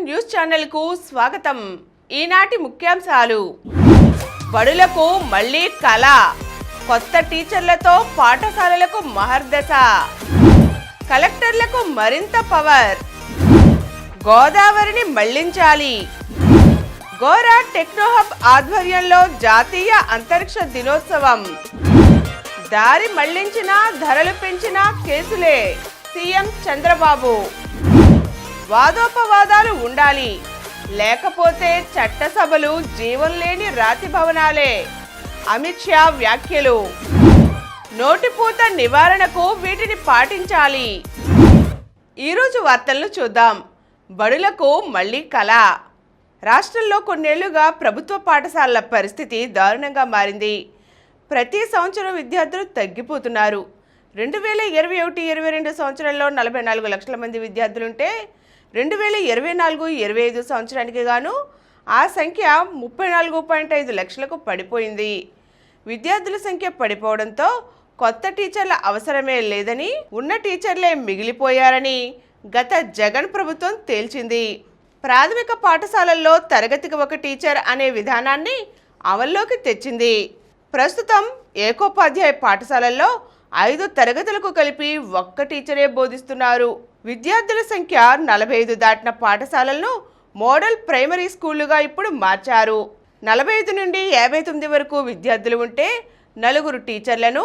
News channel కు స్వాగతం. ఈనాటి ముఖ్యాంశాలు. బడులకు మళ్లీ కళ, కొత్త టీచర్లతో పాఠశాలలకు మహర్దశ, కలెక్టర్లకు మరింత పవర్, గోదావరిని మళ్లించాలి, గోరా టెక్నోహబ్ ఆధ్వర్యంలో జాతీయ అంతరిక్ష దినోత్సవం, దారి మళ్లించిన ధరలు పెంచిన కేసులే, సీఎం చంద్రబాబు, వాదోపవాదాలు ఉండాలి, లేకపోతే చట్టసభలు జీవం లేని రాతి భవనాలే, అమిత్ షా వ్యాఖ్యలు, నోటిపూత నివారణకు వీటిని పాటించాలి. ఈరోజు వార్తలను చూద్దాం. బడులకు మళ్లీ కళ. రాష్ట్రంలో కొన్నేళ్లుగా ప్రభుత్వ పాఠశాలల పరిస్థితి దారుణంగా మారింది. ప్రతి సంవత్సరం విద్యార్థులు తగ్గిపోతున్నారు. 2021-22 సంవత్సరంలో 44 లక్షల మంది విద్యార్థులుంటే 2024-25 సంవత్సరానికి గాను ఆ సంఖ్య 34.5 లక్షలకు పడిపోయింది. విద్యార్థుల సంఖ్య పడిపోవడంతో కొత్త టీచర్ల అవసరమే లేదని, ఉన్న టీచర్లే మిగిలిపోయారని గత జగన్ ప్రభుత్వం తేల్చింది. ప్రాథమిక పాఠశాలల్లో తరగతికి ఒక టీచర్ అనే విధానాన్ని అమల్లోకి తెచ్చింది. ప్రస్తుతం ఏకోపాధ్యాయ పాఠశాలల్లో 5 తరగతులకు కలిపి ఒక్క టీచరే బోధిస్తున్నారు. విద్యార్థుల సంఖ్య 45 దాటిన పాఠశాలలను మోడల్ ప్రైమరీ స్కూళ్లుగా ఇప్పుడు మార్చారు. 45 నుండి 59 వరకు విద్యార్థులు ఉంటే 4 టీచర్లను,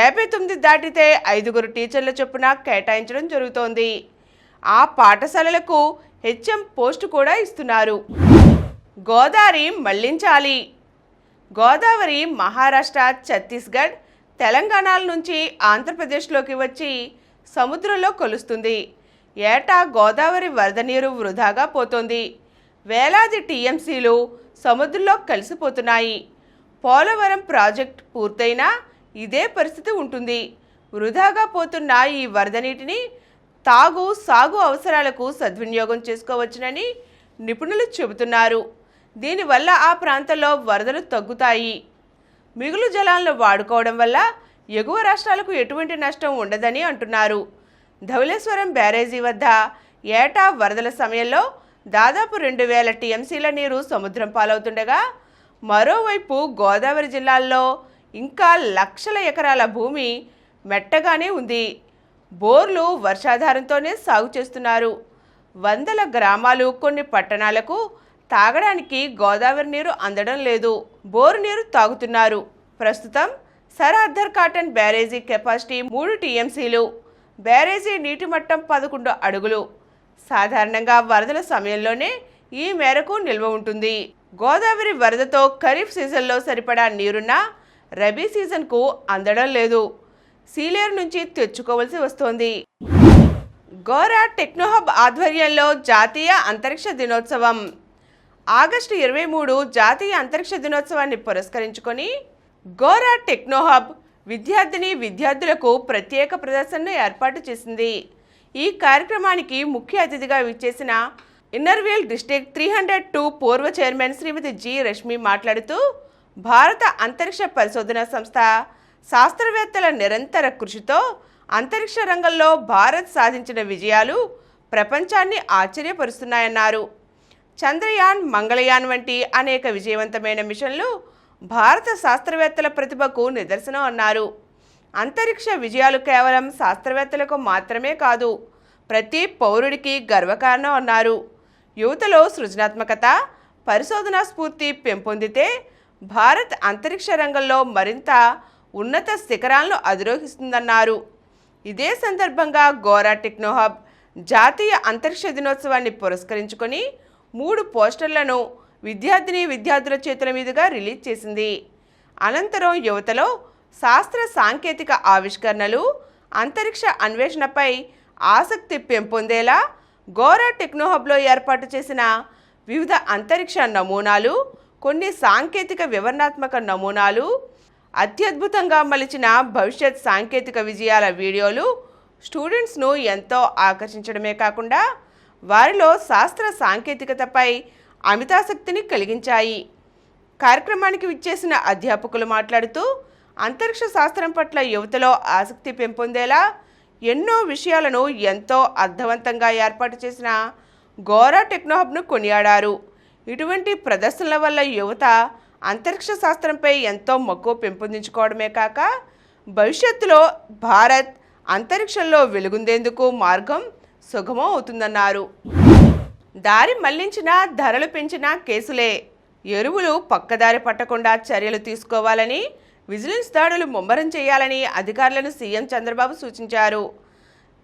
59 దాటితే 5 టీచర్ల చొప్పున కేటాయించడం జరుగుతోంది. ఆ పాఠశాలలకు హెచ్ఎం పోస్టు కూడా ఇస్తున్నారు. గోదావరి మళ్లించాలి. గోదావరి మహారాష్ట్ర, ఛత్తీస్గఢ్, తెలంగాణల నుంచి ఆంధ్రప్రదేశ్లోకి వచ్చి సముద్రంలో కలుస్తుంది. ఏటా గోదావరి వరద నీరు వృధాగా పోతోంది. వేలాది టీఎంసీలు సముద్రంలో కలిసిపోతున్నాయి. పోలవరం ప్రాజెక్ట్ పూర్తయినా ఇదే పరిస్థితి ఉంటుంది. వృధాగా పోతున్న ఈ వరద నీటిని తాగు, సాగు అవసరాలకు సద్వినియోగం చేసుకోవచ్చునని నిపుణులు చెబుతున్నారు. దీనివల్ల ఆ ప్రాంతంలో వరదలు తగ్గుతాయి. మిగులు జలాలను వాడుకోవడం వల్ల ఎగువ రాష్ట్రాలకు ఎటువంటి నష్టం ఉండదని అంటున్నారు. ధవళేశ్వరం బ్యారేజీ వద్ద ఏటా వరదల సమయంలో దాదాపు 2000 టీఎంసీల నీరు సముద్రం పాలవుతుండగా, మరోవైపు గోదావరి జిల్లాల్లో ఇంకా లక్షల ఎకరాల భూమి మెట్టగానే ఉంది. బోర్లు వర్షాధారంతోనే సాగు చేస్తున్నారు. వందల గ్రామాలు, కొన్ని పట్టణాలకు తాగడానికి గోదావరి నీరు అందడం లేదు. బోరు నీరు తాగుతున్నారు. ప్రస్తుతం సరార్థర్ కాటన్ బ్యారేజీ కెపాసిటీ 3 టీఎంసీలు. బ్యారేజీ నీటి మట్టం 11 అడుగులు. సాధారణంగా వరదల సమయంలోనే ఈ మేరకు నిల్వ ఉంటుంది. గోదావరి వరదతో ఖరీఫ్ సీజన్లో సరిపడా నీరున్నా రబీ సీజన్కు అందడం లేదు. సీలేరు నుంచి తెచ్చుకోవలసి వస్తోంది. గోరా టెక్నోహబ్ ఆధ్వర్యంలో జాతీయ అంతరిక్ష దినోత్సవం. ఆగస్టు 23 జాతీయ అంతరిక్ష దినోత్సవాన్ని పురస్కరించుకొని గోరా టెక్నోహబ్ విద్యార్థులకు ప్రత్యేక ప్రదర్శనను ఏర్పాటు చేసింది. ఈ కార్యక్రమానికి ముఖ్య అతిథిగా విచ్చేసిన ఇన్నర్వీల్ డిస్ట్రిక్ట్ 302 పూర్వ చైర్మన్ శ్రీమతి జి రష్మి మాట్లాడుతూ, భారత అంతరిక్ష పరిశోధన సంస్థ శాస్త్రవేత్తల నిరంతర కృషితో అంతరిక్ష రంగంలో భారత్ సాధించిన విజయాలు ప్రపంచాన్ని ఆశ్చర్యపరుస్తున్నాయన్నారు. చంద్రయాన్, మంగళయాన్ వంటి అనేక విజయవంతమైన మిషన్లు భారత శాస్త్రవేత్తల ప్రతిభకు నిదర్శనం అన్నారు. అంతరిక్ష విజయాలు కేవలం శాస్త్రవేత్తలకు మాత్రమే కాదు, ప్రతి పౌరుడికి గర్వకారణం అన్నారు. యువతలో సృజనాత్మకత, పరిశోధనా స్ఫూర్తి పెంపొందితే భారత్ అంతరిక్ష రంగంలో మరింత ఉన్నత శిఖరాలను అధిరోహిస్తుందన్నారు. ఇదే సందర్భంగా గోరా టెక్నోహబ్ జాతీయ అంతరిక్ష దినోత్సవాన్ని పురస్కరించుకొని 3 పోస్టర్లను విద్యార్థుల చేతుల మీదుగా రిలీజ్ చేసింది. అనంతరం యువతలో శాస్త్ర సాంకేతిక ఆవిష్కరణలు, అంతరిక్ష అన్వేషణపై ఆసక్తి పెంపొందేలా గోరా టెక్నోహబ్లో ఏర్పాటు చేసిన వివిధ అంతరిక్ష నమూనాలు, కొన్ని సాంకేతిక వివరణాత్మక నమూనాలు, అత్యద్భుతంగా మలిచిన భవిష్యత్ సాంకేతిక విజయాల వీడియోలు స్టూడెంట్స్ను ఎంతో ఆకర్షించడమే కాకుండా వారిలో శాస్త్ర సాంకేతికతపై అమితాసక్తిని కలిగించాయి. కార్యక్రమానికి విచ్చేసిన అధ్యాపకులు మాట్లాడుతూ, అంతరిక్ష శాస్త్రం పట్ల యువతలో ఆసక్తి పెంపొందేలా ఎన్నో విషయాలను ఎంతో అర్థవంతంగా ఏర్పాటు చేసిన గోరా టెక్నోహబ్ను కొనియాడారు. ఇటువంటి ప్రదర్శనల వల్ల యువత అంతరిక్ష శాస్త్రంపై ఎంతో మక్కువ పెంపొందించుకోవడమే కాక భవిష్యత్తులో భారత్ అంతరిక్షంలో వెలుగొందేందుకు మార్గం సుగమం అవుతుందన్నారు. దారి మళ్లించినా ధరలు పెంచినా కేసులే. ఎరువులు పక్కదారి పట్టకుండా చర్యలు తీసుకోవాలని, విజిలెన్స్ దాడులు ముమ్మరం చేయాలని అధికారులను సీఎం చంద్రబాబు సూచించారు.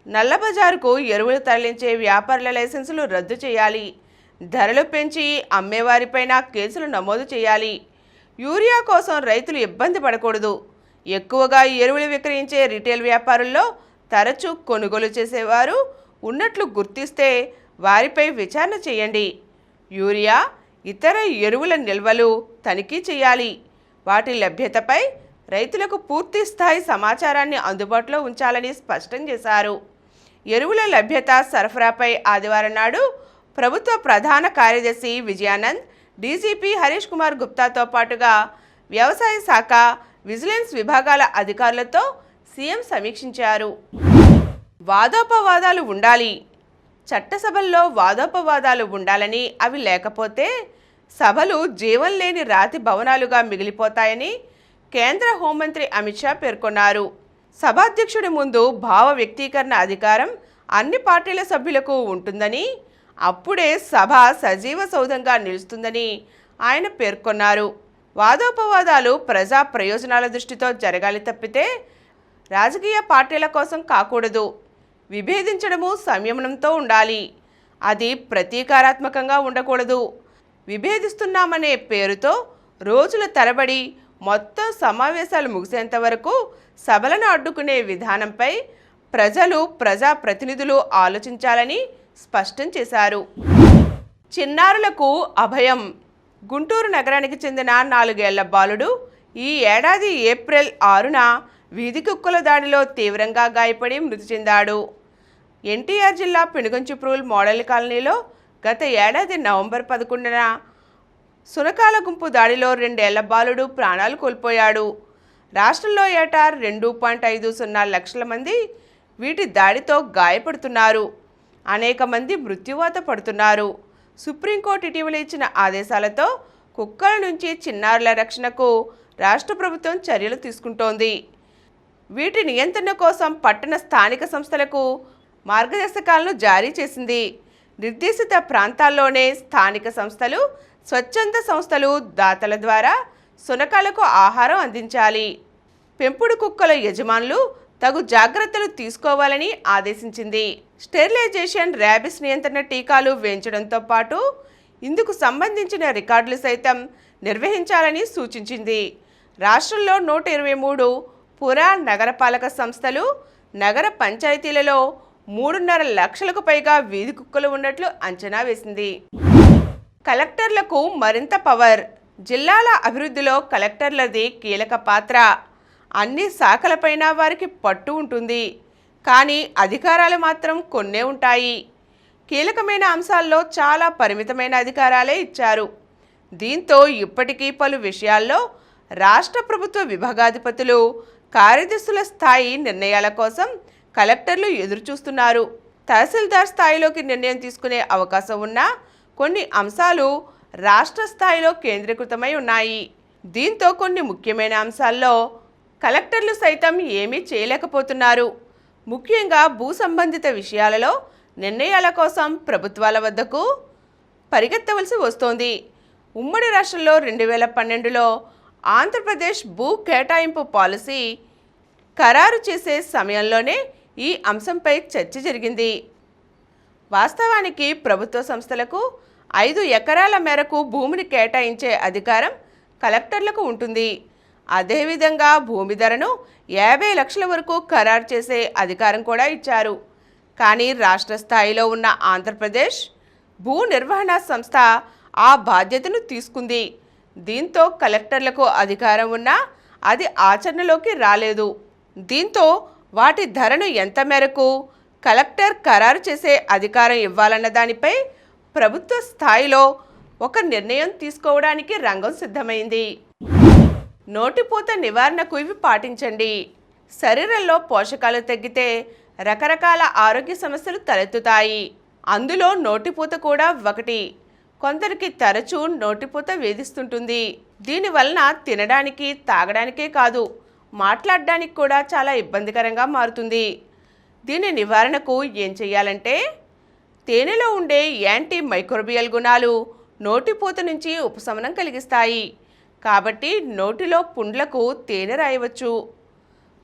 నల్లబజారుకు ఎరువులు తరలించే వ్యాపారుల లైసెన్సులు రద్దు చేయాలి. ధరలు పెంచి అమ్మేవారిపైన కేసులు నమోదు చేయాలి. యూరియా కోసం రైతులు ఇబ్బంది పడకూడదు. ఎక్కువగా ఎరువులు విక్రయించే రిటైల్ వ్యాపారుల్లో తరచూ కొనుగోలు చేసేవారు ఉన్నట్లు గుర్తిస్తే వారిపై విచారణ చేయండి. యూరియా, ఇతర ఎరువుల నిల్వలు తనిఖీ చేయాలి. వాటి లభ్యతపై రైతులకు పూర్తి స్థాయి సమాచారాన్ని అందుబాటులో ఉంచాలని స్పష్టం చేశారు. ఎరువుల లభ్యత, సరఫరాపై ఆదివారం నాడు ప్రభుత్వ ప్రధాన కార్యదర్శి విజయానంద్, డీజీపీ హరీష్ కుమార్ గుప్తాతో పాటుగా వ్యవసాయ శాఖ, విజిలెన్స్ విభాగాల అధికారులతో సీఎం సమీక్షించారు. వాదోపవాదాలు ఉండాలి. చట్టసభల్లో వాదోపవాదాలు ఉండాలని, అవి లేకపోతే సభలు జీవం లేని రాతి భవనాలుగా మిగిలిపోతాయని కేంద్ర హోంమంత్రి అమిత్ షా పేర్కొన్నారు. సభాధ్యక్షుడి ముందు భావ వ్యక్తీకరణ అధికారం అన్ని పార్టీల సభ్యులకు ఉంటుందని, అప్పుడే సభ సజీవ సౌధంగా నిలుస్తుందని ఆయన పేర్కొన్నారు. వాదోపవాదాలు ప్రజా ప్రయోజనాల దృష్టితో జరగాలి తప్పితే రాజకీయ పార్టీల కోసం కాకూడదు. విభేదించడము సంయమనంతో ఉండాలి. అది ప్రతీకారాత్మకంగా ఉండకూడదు. విభేదిస్తున్నామనే పేరుతో రోజుల తరబడి మొత్తం సమావేశాలు ముగిసేంత వరకు సభలను అడ్డుకునే విధానంపై ప్రజలు, ప్రజాప్రతినిధులు ఆలోచించాలని స్పష్టం చేశారు. చిన్నారులకు అభయం. గుంటూరు నగరానికి చెందిన 4 ఏళ్ల బాలుడు ఈ ఏడాది ఏప్రిల్ 6న వీధి కుక్కల దాడిలో తీవ్రంగా గాయపడి మృతి చెందాడు. ఎన్టీఆర్ జిల్లా పెనుగంచిప్రూల్ మోడల్ కాలనీలో గత ఏడాది నవంబర్ 11న సునకాల గుంపు దాడిలో 2 ఏళ్ల బాలుడు ప్రాణాలు కోల్పోయాడు. రాష్ట్రంలో ఏటా 2.50 లక్షల మంది వీటి దాడితో గాయపడుతున్నారు. అనేక మంది మృత్యువాత పడుతున్నారు. సుప్రీంకోర్టు ఇటీవల ఇచ్చిన ఆదేశాలతో కుక్కల నుంచి చిన్నారుల రక్షణకు రాష్ట్ర ప్రభుత్వం చర్యలు తీసుకుంటోంది. వీటి నియంత్రణ కోసం పట్టణ స్థానిక సంస్థలకు మార్గదర్శకాలను జారీ చేసింది. నిర్దేశిత ప్రాంతాల్లోనే స్థానిక సంస్థలు, స్వచ్ఛంద సంస్థలు దాతల ద్వారా సునకాలకు ఆహారం అందించాలి. పెంపుడు కుక్కల యజమానులు తగు జాగ్రత్తలు తీసుకోవాలని ఆదేశించింది. స్టెరిలైజేషన్, ర్యాబిస్ నియంత్రణ టీకాలు వేయించడంతో పాటు ఇందుకు సంబంధించిన రికార్డులు సైతం నిర్వహించాలని సూచించింది. రాష్ట్రంలో 123 పుర నగరపాలక సంస్థలు, నగర పంచాయతీలలో 3.5 లక్షలకు పైగా వీధి కుక్కలు ఉన్నట్లు అంచనా వేసింది. కలెక్టర్లకు మరింత పవర్. జిల్లాల అభివృద్ధిలో కలెక్టర్లది కీలక పాత్ర. అన్ని శాఖలపైన వారికి పట్టు ఉంటుంది. కానీ అధికారాలు మాత్రం కొన్నే ఉంటాయి. కీలకమైన అంశాల్లో చాలా పరిమితమైన అధికారాలే ఇచ్చారు. దీంతో ఇప్పటికీ పలు విషయాల్లో రాష్ట్ర ప్రభుత్వ విభాగాధిపతులు, కార్యదర్శుల స్థాయి నిర్ణయాల కోసం కలెక్టర్లు ఎదురుచూస్తున్నారు. తహసీల్దార్ స్థాయిలోకి నిర్ణయం తీసుకునే అవకాశం ఉన్నా కొన్ని అంశాలు రాష్ట్ర స్థాయిలో కేంద్రీకృతమై ఉన్నాయి. దీంతో కొన్ని ముఖ్యమైన అంశాల్లో కలెక్టర్లు సైతం ఏమీ చేయలేకపోతున్నారు. ముఖ్యంగా భూ సంబంధిత విషయాలలో నిర్ణయాల కోసం ప్రభుత్వాల వద్దకు పరిగెత్తవలసి వస్తోంది. ఉమ్మడి రాష్ట్రంలో 2012లో ఆంధ్రప్రదేశ్ భూ కేటాయింపు పాలసీ ఖరారు చేసే సమయంలోనే ఈ అంశంపై చర్చ జరిగింది. వాస్తవానికి ప్రభుత్వ సంస్థలకు 5 ఎకరాల మేరకు భూమిని కేటాయించే అధికారం కలెక్టర్లకు ఉంటుంది. అదేవిధంగా భూమి ధరను 50 లక్షల వరకు ఖరారు చేసే అధికారం కూడా ఇచ్చారు. కానీ రాష్ట్ర స్థాయిలో ఉన్న ఆంధ్రప్రదేశ్ భూ నిర్వహణ సంస్థ ఆ బాధ్యతను తీసుకుంది. దీంతో కలెక్టర్లకు అధికారం ఉన్నా అది ఆచరణలోకి రాలేదు. దీంతో వాటి ధరను ఎంత మేరకు కలెక్టర్ ఖరారు చేసే అధికారం ఇవ్వాలన్న దానిపై ప్రభుత్వ స్థాయిలో ఒక నిర్ణయం తీసుకోవడానికి రంగం సిద్ధమైంది. నోటిపూత నివారణకు ఇవి పాటించండి. శరీరంలో పోషకాలు తగ్గితే రకరకాల ఆరోగ్య సమస్యలు తలెత్తుతాయి. అందులో నోటిపూత కూడా ఒకటి. కొందరికి తరచూ నోటిపూత వేధిస్తుంటుంది. దీనివలన తినడానికి, తాగడానికే కాదు, మాట్లాడడానికి కూడా చాలా ఇబ్బందికరంగా మారుతుంది. దీని నివారణకు ఏం చేయాలంటే, తేనెలో ఉండే యాంటీ మైక్రోబియల్ గుణాలు నోటిపూత నుంచి ఉపశమనం కలిగిస్తాయి. కాబట్టి నోటిలో పుండ్లకు తేనె రాయవచ్చు.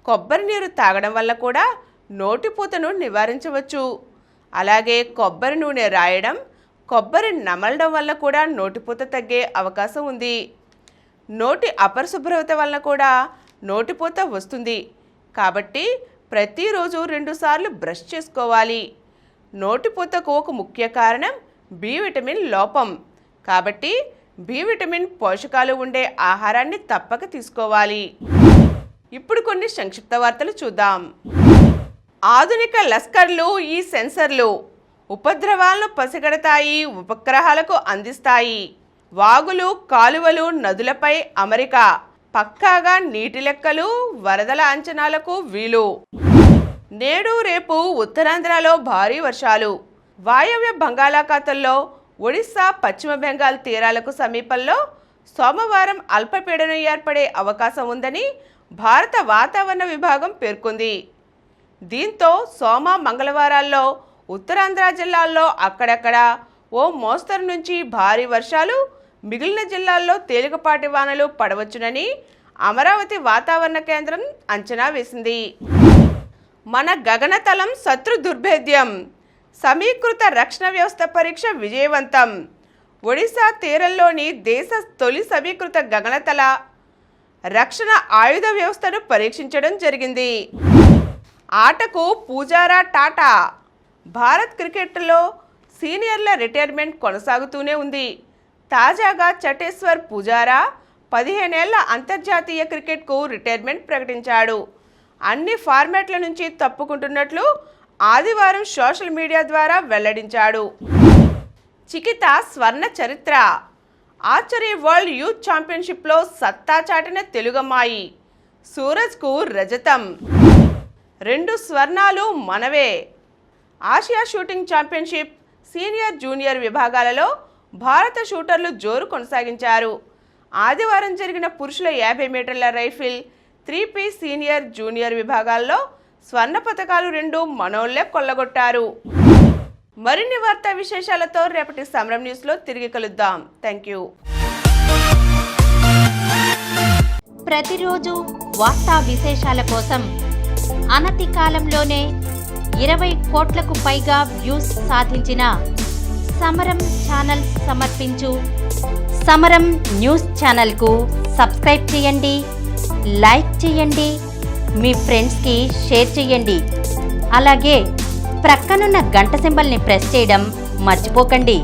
కొబ్బరి నీరు తాగడం వల్ల కూడా నోటిపూతను నివారించవచ్చు. అలాగే కొబ్బరి నూనె రాయడం, కొబ్బరి నమలడం వల్ల కూడా నోటిపూత తగ్గే అవకాశం ఉంది. నోటి అపరిశుభ్రత వల్ల కూడా నోటిపూత వస్తుంది. కాబట్టి ప్రతిరోజు 2 సార్లు బ్రష్ చేసుకోవాలి. నోటిపూతకు ఒక ముఖ్య కారణం బి విటమిన్ లోపం. కాబట్టి బి విటమిన్ పోషకాలు ఉండే ఆహారాన్ని తప్పక తీసుకోవాలి. ఇప్పుడు కొన్ని సంక్షిప్త వార్తలు చూద్దాం. ఆధునిక లస్కర్లు ఈ సెన్సర్లు ఉపద్రవాలను పసిగడతాయి, ఉపగ్రహాలకు అందిస్తాయి. వాగులు, కాలువలు, నదులపై అమరిక, పక్కాగా నీటి లెక్కలు, వరదల అంచనాలకు వీలు. నేడు రేపు ఉత్తరాంధ్రలో భారీ వర్షాలు. వాయవ్య బంగాళాఖాతంలో ఒడిశా, పశ్చిమ బెంగాల్ తీరాలకు సమీపంలో సోమవారం అల్పపీడనం ఏర్పడే అవకాశం ఉందని భారత వాతావరణ విభాగం పేర్కొంది. దీంతో సోమ, మంగళవారాల్లో ఉత్తరాంధ్ర జిల్లాల్లో అక్కడక్కడ ఓ మోస్తరు నుంచి భారీ వర్షాలు, మిగిలిన జిల్లాల్లో తేలికపాటి వానలు పడవచ్చునని అమరావతి వాతావరణ కేంద్రం అంచనా వేసింది. మన గగనతలం శత్రు దుర్భేద్యం. సమీకృత రక్షణ వ్యవస్థ పరీక్ష విజయవంతం. ఒడిశా తీరంలోని దేశ తొలి సమీకృత గగనతల రక్షణ ఆయుధ వ్యవస్థను పరీక్షించడం జరిగింది. ఆటకు పూజారా టాటా. భారత్ క్రికెట్లో సీనియర్ల రిటైర్మెంట్ కొనసాగుతూనే ఉంది. తాజాగా చటేశ్వర్ పూజారా 15 ఏళ్ల అంతర్జాతీయ క్రికెట్కు రిటైర్మెంట్ ప్రకటించాడు. అన్ని ఫార్మాట్ల నుంచి తప్పుకుంటున్నట్లు ఆదివారం సోషల్ మీడియా ద్వారా వెల్లడించాడు. చికిత స్వర్ణ చరిత్ర. ఆర్చరీ వరల్డ్ యూత్ ఛాంపియన్షిప్లో సత్తా చాటిన తెలుగమ్మాయి. సూరజ్కు రజతం. 2 స్వర్ణాలు మనవే. Asia shooting championship senior, junior విభాగాలలో భారత షూటర్లు జోరు కొనసాగించారు. ఆదివారం జరిగిన పురుషుల 50 మీటర్ల రైఫిల్ 3P సీనియర్, జూనియర్ విభాగాల్లో స్వర్ణ పతకాలు 2 మనోళ్లే కొల్లగొట్టారు. మరిన్ని వార్తా విశేషాలతో రేపటి సమరం న్యూస్లో తిరిగి కలుద్దాం. Thank you. ప్రతిరోజు వార్తా విశేషాల కోసం అనతి కాలంలోనే 20 కోట్లకు పైగా వ్యూస్ సాధించిన సమరం ఛానల్ సమర్పించు సమరం న్యూస్ ఛానల్కు సబ్స్క్రైబ్ చేయండి, లైక్ చేయండి, మీ ఫ్రెండ్స్కి షేర్ చేయండి. అలాగే ప్రక్కనున్న గంట సింబల్ని ప్రెస్ చేయడం మర్చిపోకండి.